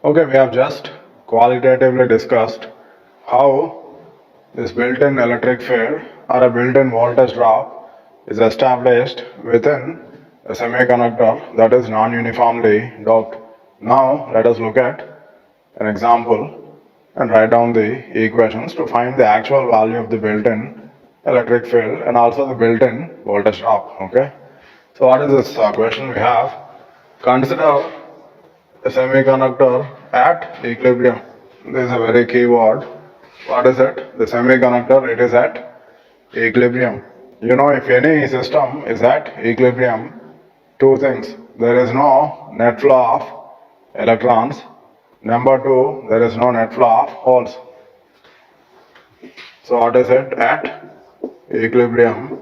Okay, we have just qualitatively discussed how this built-in electric field or a built-in voltage drop is established within a semiconductor that is non-uniformly doped. Now let us look at an example and write down the equations to find the actual value of the built-in electric field and also the built-in voltage drop. Okay. So what is this question we have? Consider a semiconductor at equilibrium. This is a very key word. What is it? The semiconductor, it is at equilibrium. You know, if any system is at equilibrium, two things. There is no net flow of electrons. Number two, there is no net flow of holes. So what is it? At equilibrium,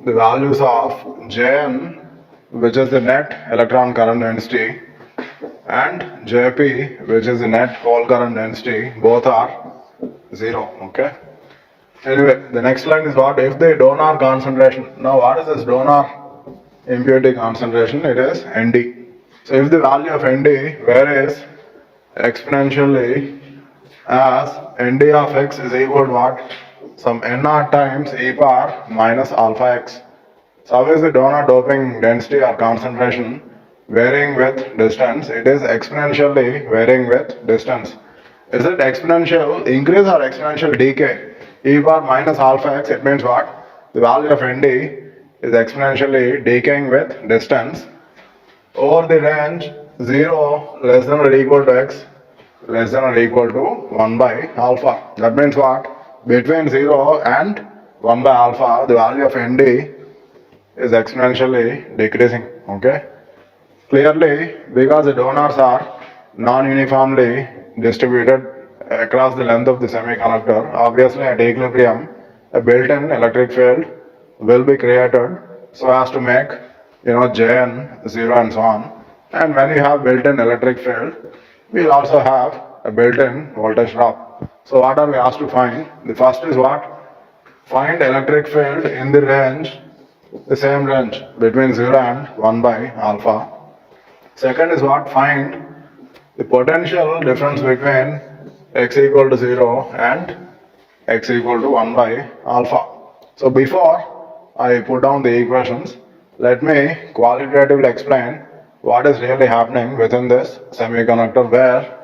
the values of Jn, which is the net electron current density, and Jp, which is the net hole current density, both are 0. Okay. Anyway, the next line is what? If the donor concentration. Now, what is this donor impurity concentration? It is Nd. So, if the value of Nd varies exponentially as Nd of x is equal to what? Some N0 times e power minus alpha x. So how is the donor doping density or concentration varying with distance? It is exponentially varying with distance. Is it exponential increase or exponential decay? E power minus alpha x, it means what? The value of Nd is exponentially decaying with distance over the range 0 less than or equal to x less than or equal to 1 by alpha. That means what? Between 0 and 1 by alpha, the value of Nd is exponentially decreasing. Okay. Clearly, because the donors are non-uniformly distributed across the length of the semiconductor, obviously at equilibrium, a built-in electric field will be created so as to make Jn 0 and so on. And when you have built-in electric field, we'll also have a built-in voltage drop. So what are we asked to find? The first is what? Find electric field in the range, the same range between 0 and 1 by alpha. Second is what? Find the potential difference between x equal to 0 and x equal to 1 by alpha. So before I put down the equations, let me qualitatively explain what is really happening within this semiconductor where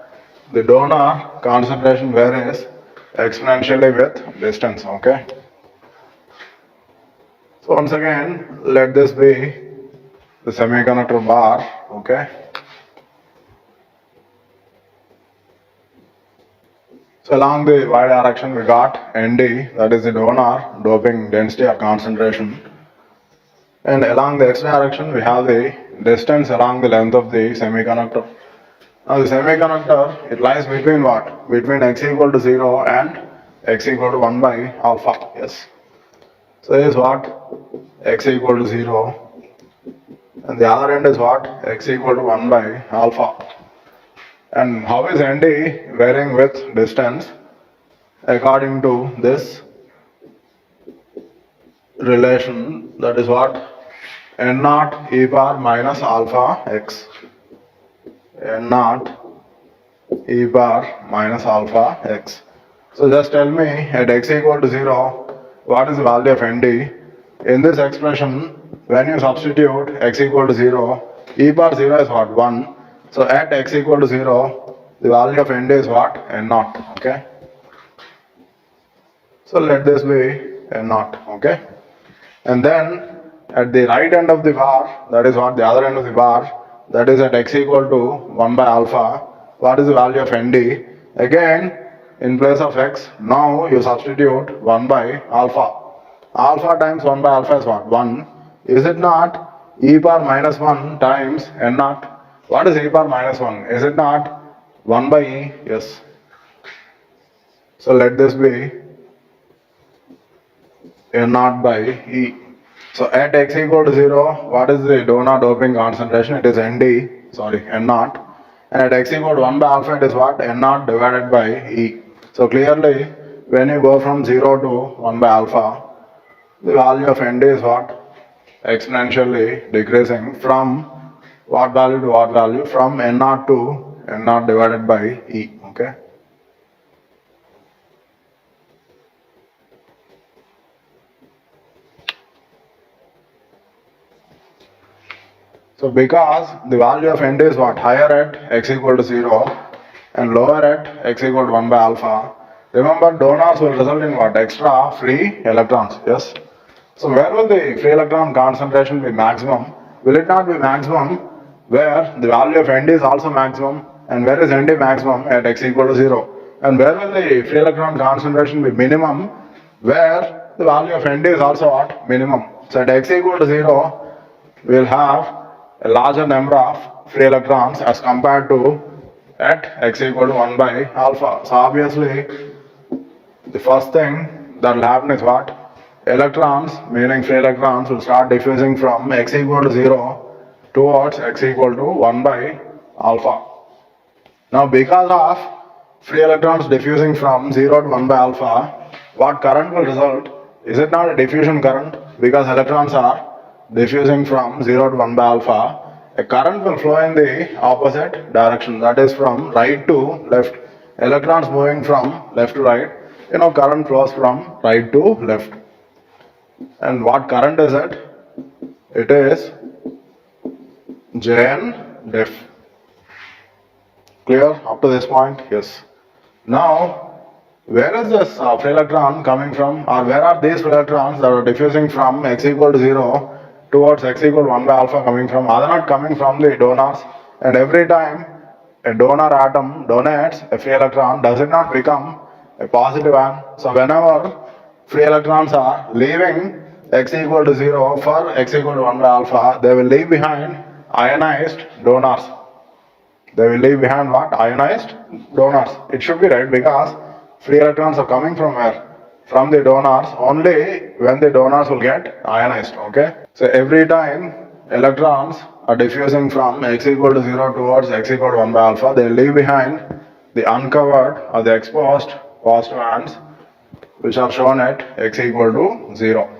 the donor concentration varies exponentially with distance. Okay. So once again, let this be the semiconductor bar. Okay. So along the y direction we got Nd, that is the donor doping density or concentration. And along the x direction we have the distance along the length of the semiconductor. Now the semiconductor, it lies between what? Between x equal to 0 and x equal to 1 by alpha. Yes. So this is what? X equal to 0. And the other end is what? X equal to 1 by alpha. And how is Nd varying with distance? According to this relation, that is what? N0 e power minus alpha x. N0 e power minus alpha x. So just tell me at x equal to 0, what is the value of Nd? In this expression, when you substitute x equal to 0, e power 0 is what? 1. So at x equal to 0, the value of Nd is what? N0. Okay. So let this be N0. Okay. And then at the right end of the bar, that is what? The other end of the bar, that is at x equal to 1 by alpha, what is the value of Nd? Again, in place of x, now you substitute 1 by alpha. Alpha times 1 by alpha is what? 1. Is it not e power minus 1 times N0? What is e power minus 1? Is it not 1 by e? Yes. So let this be N0 by e. So at x equal to 0, what is the donor doping concentration? It is N0. And at x equal to 1 by alpha, it is what? N0 divided by e. So clearly, when you go from 0 to 1 by alpha, the value of Nd is what? Exponentially decreasing from what value to what value from n naught to n naught divided by E. Okay. So because the value of n is what? Higher at x equal to 0 and lower at x equal to 1 by alpha. Remember, donors will result in what? Extra free electrons. Yes. So where will the free electron concentration be maximum? Will it not be maximum where the value of n is also maximum? And where is n maximum? At x equal to 0. And where will the free electron concentration be minimum? Where the value of n is also what? Minimum. So at x equal to 0, we will have a larger number of free electrons as compared to at x equal to 1 by alpha. So obviously, the first thing that will happen is what? Electrons, meaning free electrons, will start diffusing from x equal to 0 towards x equal to 1 by alpha. Now because of free electrons diffusing from 0 to 1 by alpha, what current will result? Is it not a diffusion current? Because electrons are diffusing from 0 to 1 by alpha, a current will flow in the opposite direction, that is from right to left. Electrons moving from left to right, current flows from right to left. And what current is it? It is Jn def. Clear up to this point? Yes. Now, where is this free electron coming from, or where are these free electrons that are diffusing from x equal to 0 towards x equal to 1 by alpha coming from? Are they not coming from the donors? And every time a donor atom donates a free electron, does it not become a positive ion? So whenever free electrons are leaving x equal to 0 for x equal to 1 by alpha, they will leave behind ionized donors. They will leave behind what? Ionized donors. It should be right, because free electrons are coming from where? From the donors only when the donors will get ionized. Okay. So every time electrons are diffusing from x equal to 0 towards x equal to 1 by alpha, they leave behind the uncovered or the exposed positive ions, which are shown at x equal to 0.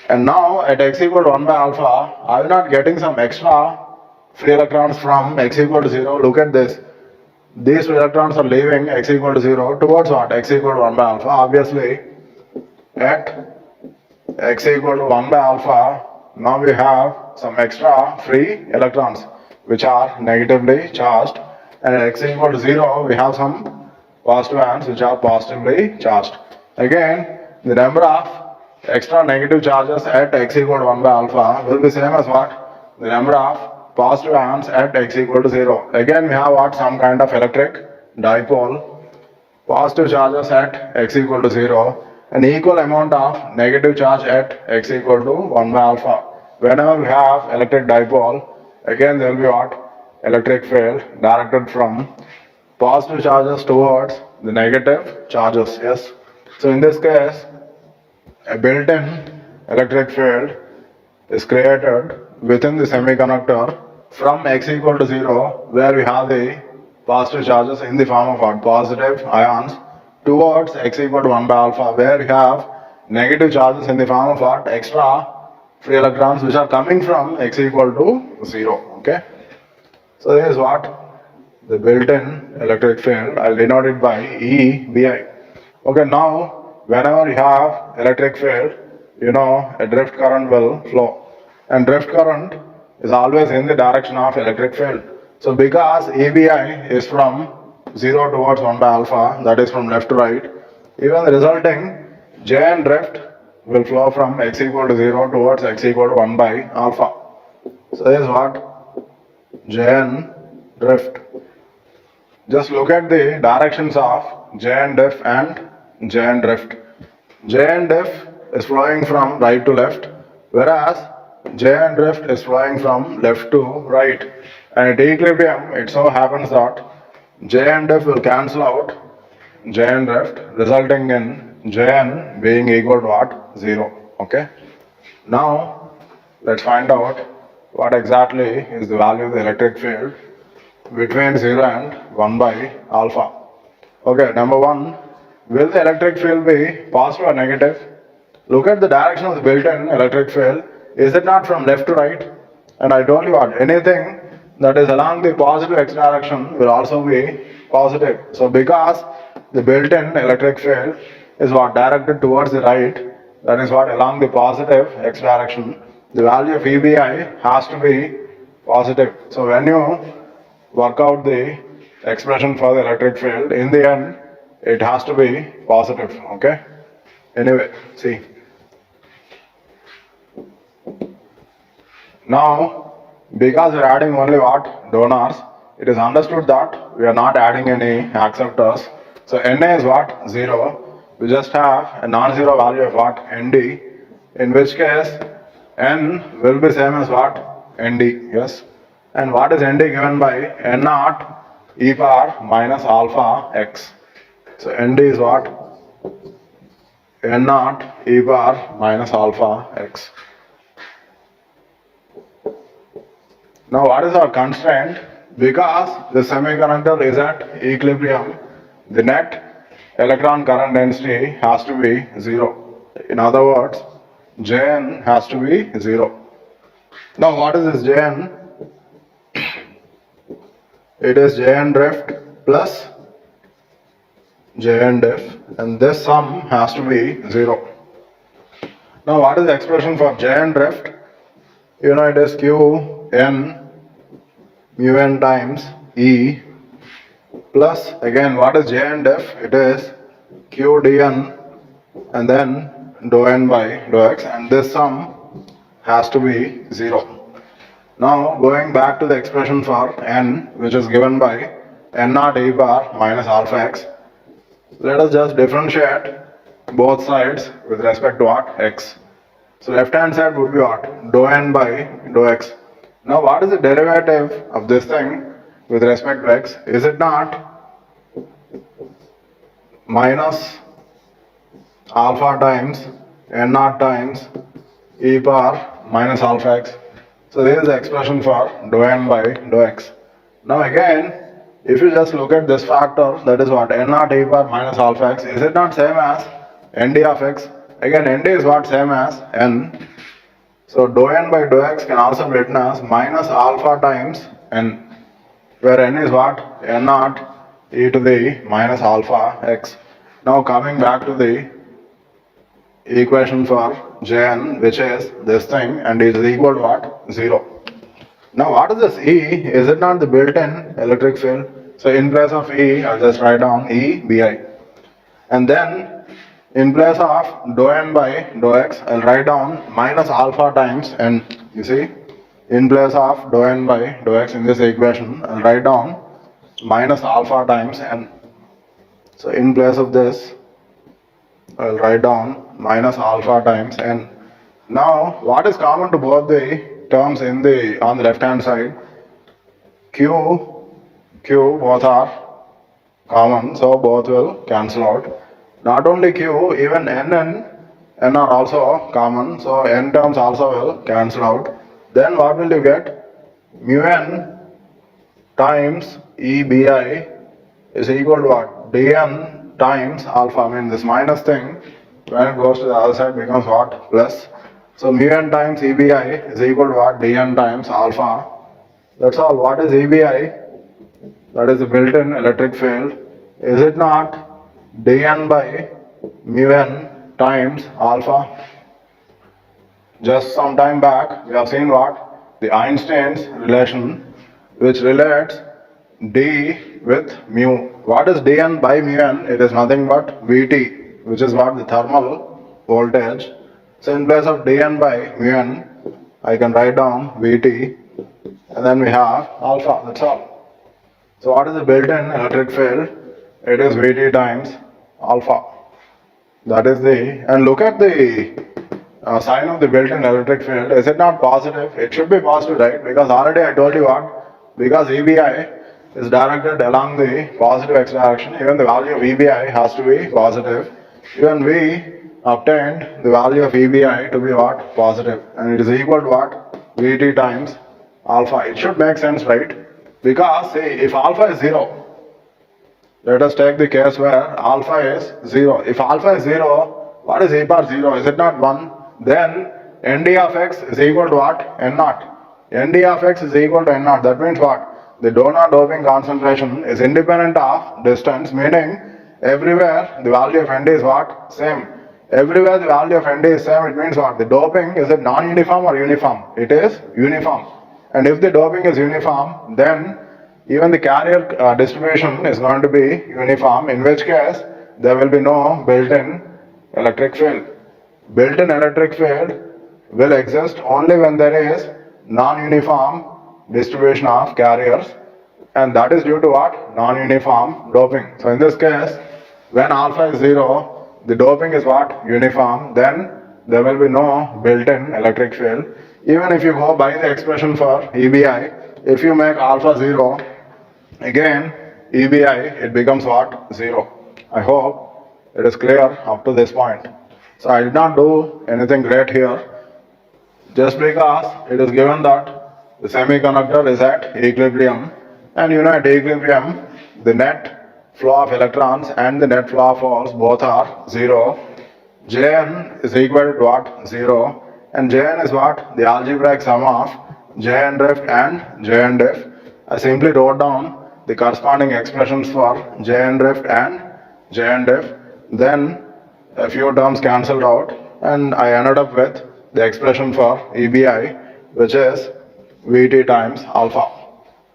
And now at x equal to 1 by alpha, are we not getting some extra free electrons from x equal to 0? Look at this. These free electrons are leaving x equal to 0 towards what? X equal to 1 by alpha. Obviously, at x equal to 1 by alpha, now we have some extra free electrons which are negatively charged, and at x equal to 0, we have some positive ions which are positively charged. Again, the number of extra negative charges at x equal to 1 by alpha will be same as what? The number of positive ions at x equal to 0. Again, we have what? Some kind of electric dipole. Positive charges at x equal to 0, an equal amount of negative charge at x equal to 1 by alpha. Whenever we have electric dipole, again there will be what? Electric field directed from positive charges towards the negative charges. Yes. So in this case, a built-in electric field is created within the semiconductor from x equal to 0, where we have the positive charges in the form of what? Positive ions, towards x equal to 1 by alpha, where we have negative charges in the form of what? Extra free electrons which are coming from x equal to 0. Okay. So this is what? The built-in electric field. I'll denote it by EBI. Okay, now whenever you have electric field, a drift current will flow. And drift current is always in the direction of electric field. So because EBI is from 0 towards 1 by alpha, that is from left to right, even the resulting Jn drift will flow from x equal to 0 towards x equal to 1 by alpha. So this is what? Jn drift. Just look at the directions of Jn diff and Jn drift. Jn diff is flowing from right to left, whereas Jn drift is flowing from left to right. And at equilibrium, it so happens that Jn diff will cancel out Jn drift, resulting in Jn being equal to what? 0. Okay. Now, let's find out what exactly is the value of the electric field between 0 and 1 by alpha. Okay, number 1, will the electric field be positive or negative? Look at the direction of the built-in electric field. Is it not from left to right? And I told you what, anything that is along the positive x direction will also be positive. So because the built-in electric field is what directed towards the right, that is what along the positive x direction, the value of EBI has to be positive. So when you work out the expression for the electric field, in the end, it has to be positive, okay? Anyway, see. Now, because we are adding only what? Donors, it is understood that we are not adding any acceptors. So Na is what? 0. We just have a non-zero value of what? Nd, in which case N will be same as what? Nd, yes. And what is Nd given by N naught e power minus alpha x. So Nd is what? N naught e power minus alpha x. Now what is our constraint? Because the semiconductor is at equilibrium, the net electron current density has to be 0. In other words, Jn has to be 0. Now what is this Jn? It is Jn drift plus Jn diff, and this sum has to be 0. Now what is the expression for Jn drift? You know it is Qn mu n times E plus, again what is Jn diff? It is Q dn and then dou n by dou x, and this sum has to be 0. Now going back to the expression for n, which is given by n naught e power minus alpha x, let us just differentiate both sides with respect to what? X. So left hand side would be what? Dou n by dou x. Now what is the derivative of this thing with respect to x? Is it not minus alpha times n naught times e power minus alpha x? So this is the expression for dou n by dou x. Now again, if you just look at this factor, that is what? N naught e power minus alpha x, is it not same as nd of x? Again, nd is what? Same as n. So dou n by dou x can also be written as minus alpha times n, where n is what? N naught e to the minus alpha x. Now coming back to the equation for Jn, which is this thing, and it is equal to what? 0. Now what is this E? Is it not the built-in electric field? So in place of E, I'll just write down E Bi. And then in place of dou n by dou x, I'll write down minus alpha times n. You see, in place of dou n by dou x in this equation, I'll write down minus alpha times n. So in place of this, I'll write down minus alpha times n. Now what is common to both the terms on the left hand side? Q both are common, so both will cancel out. Not only Q, even N and N are also common, so N terms also will cancel out. Then what will you get? Mu n times EBI is equal to what? Dn times alpha. I mean this minus thing, when it goes to the other side becomes what? Plus. So mu n times EBI is equal to what? Dn times alpha. That's all. What is EBI? That is the built-in electric field. Is it not dn by mu n times alpha? Just some time back we have seen what? The Einstein's relation, which relates d with mu. What is dn by mu n? It is nothing but Vt, which is what? The thermal voltage. So in place of dn by mu n, I can write down Vt, and then we have alpha. That's all. So what is the built-in electric field? It is Vt times alpha. That is and look at the sign of the built-in electric field. Is it not positive? It should be positive, right? Because already I told you what? Because EBI is directed along the positive x direction, even the value of EBI has to be positive. Even we obtained the value of EBI to be what? Positive. And it is equal to what? Vt times alpha. It should make sense, right? Because see, if alpha is 0, let us take the case where alpha is 0. If alpha is 0, what is e power 0? Is it not 1? Then nd of x is equal to what? N naught. nd of x is equal to n naught. That means what? The donor doping concentration is independent of distance, meaning everywhere the value of nd is what? Same. Everywhere the value of nd is same, it means what? The doping is it non-uniform or uniform? It is uniform. And if the doping is uniform, then even the carrier distribution is going to be uniform, in which case there will be no built-in electric field. Built-in electric field will exist only when there is non-uniform distribution of carriers, and that is due to what? Non-uniform doping. So in this case, when alpha is 0, the doping is what? Uniform, then there will be no built-in electric field. Even if you go by the expression for EBI, if you make alpha 0, again EBI, it becomes what? 0. I hope it is clear up to this point. So I did not do anything great here, just because it is given that the semiconductor is at equilibrium, and you know at equilibrium the net flow of electrons and the net flow of holes both are 0. Jn is equal to what? 0. And Jn is what? The algebraic sum of Jn drift and Jn diff. I simply wrote down the corresponding expressions for Jn drift and Jn diff. Then a few terms cancelled out, and I ended up with the expression for EBI, which is Vt times alpha.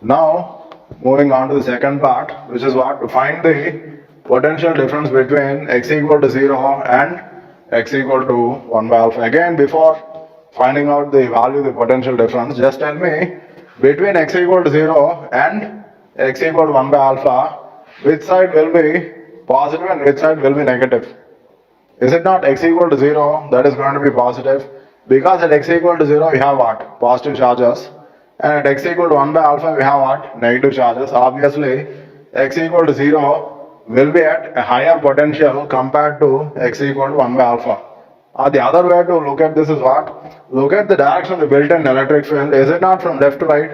Now, moving on to the second part, which is what? To find the potential difference between x equal to 0 and x equal to 1 by alpha. Again, before finding out the value of the potential difference, just tell me between x equal to 0 and x equal to 1 by alpha, which side will be positive and which side will be negative? Is it not x equal to 0 that is going to be positive? Because at x equal to 0 we have what? Positive charges. And at x equal to 1 by alpha we have what? Negative charges. Obviously, x equal to 0 will be at a higher potential compared to x equal to 1 by alpha. Or the other way to look at this is what? Look at the direction of the built-in electric field. Is it not from left to right?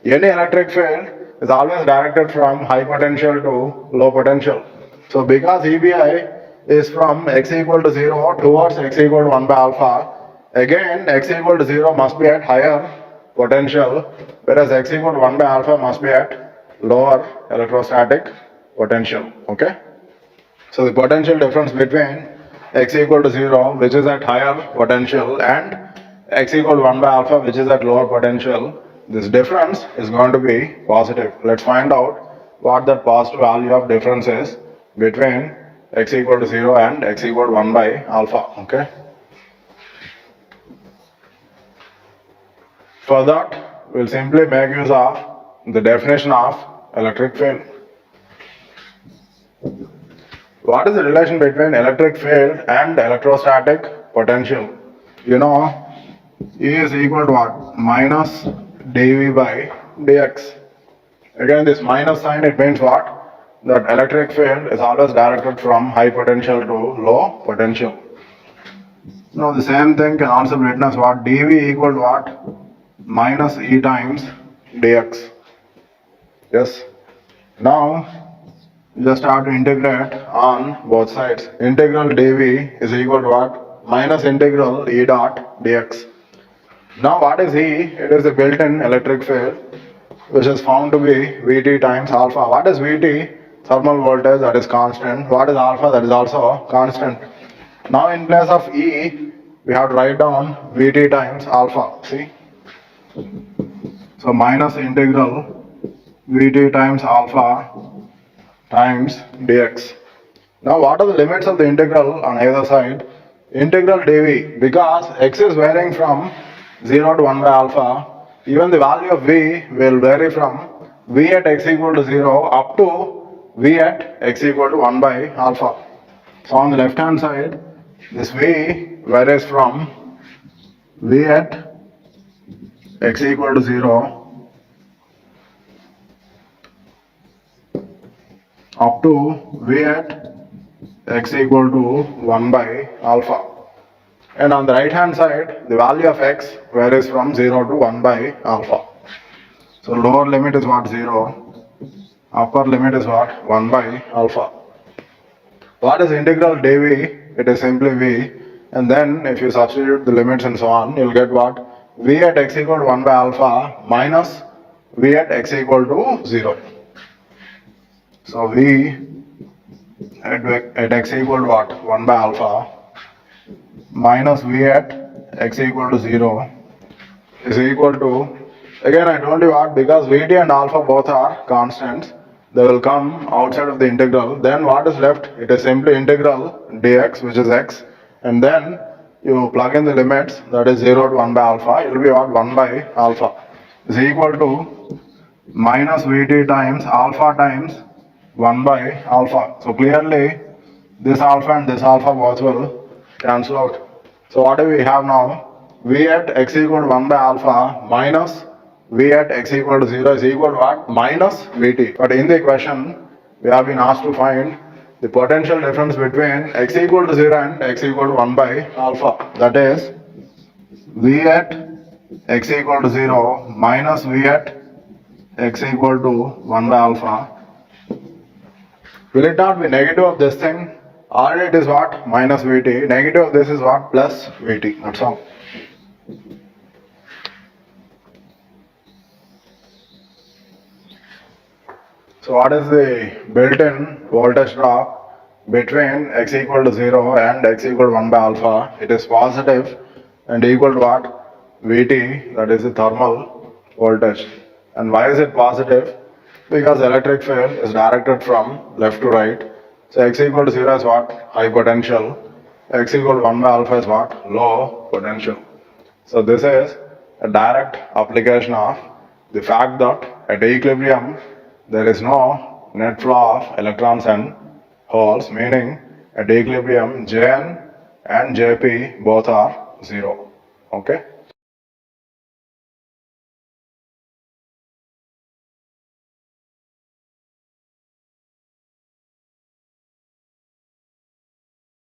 Any electric field is always directed from high potential to low potential. So because EBI is from x equal to 0 towards x equal to 1 by alpha, again x equal to 0 must be at higher potential, whereas x equal to 1 by alpha must be at lower electrostatic potential. Okay? So the potential difference between x equal to 0, which is at higher potential, and x equal to 1 by alpha, which is at lower potential, this difference is going to be positive. Let's find out what that positive value of difference is between x equal to 0 and x equal to 1 by alpha. Okay? For that, we'll simply make use of the definition of electric field. What is the relation between electric field and electrostatic potential? You know, E is equal to what? Minus dV by dx. Again, this minus sign, it means what? That electric field is always directed from high potential to low potential. Now, the same thing can also be written as what? dV equal to what? Minus E times dx. Yes. Now, you just have to integrate on both sides. Integral dV is equal to what? Minus integral E dot dx. Now what is E? It is the built-in electric field, which is found to be Vt times alpha. What is Vt? Thermal voltage, that is constant. What is alpha? That is also constant. Now in place of E, we have to write down Vt times alpha. See? So minus integral Vt times alpha times dx. Now what are the limits of the integral on either side? Integral dv, because x is varying from 0 to 1 by alpha, even the value of v will vary from v at x equal to 0 up to v at x equal to 1 by alpha. So on the left hand side, this v varies from v at x equal to 0 up to v at x equal to 1 by alpha. And on the right hand side, the value of x varies from 0 to 1 by alpha. So lower limit is what? 0. Upper limit is what? 1 by alpha. What is integral dv? It is simply v. And then if you substitute the limits and so on, you'll get what? V at x equal to 1 by alpha minus V at x equal to 0. So V at x equal to what? 1 by alpha minus V at x equal to 0 is equal to, again I told you what, because Vt and alpha both are constants, they will come outside of the integral. Then what is left? It is simply integral dx, which is x, and then you plug in the limits, that is 0 to 1 by alpha. It will be what? 1 by alpha is equal to minus Vt times alpha times 1 by alpha. So clearly this alpha and this alpha both will cancel out. So what do we have now? V at x equal to 1 by alpha minus V at x equal to 0 is equal to what? Minus Vt. But in the equation, we have been asked to find the potential difference between x equal to 0 and x equal to 1 by alpha. That is V at x equal to 0 minus V at x equal to 1 by alpha. Will it not be negative of this thing? Or it is what? Minus Vt. Negative of this is what? Plus Vt. That's all. So what is the built-in voltage drop between x equal to 0 and x equal to 1 by alpha? It is positive and equal to what? Vt, that is the thermal voltage. And why is it positive? Because electric field is directed from left to right. So x equal to 0 is what? High potential. X equal to 1 by alpha is what? Low potential. So this is a direct application of the fact that at equilibrium there is no net flow of electrons and holes, meaning at equilibrium Jn and Jp both are 0. Okay.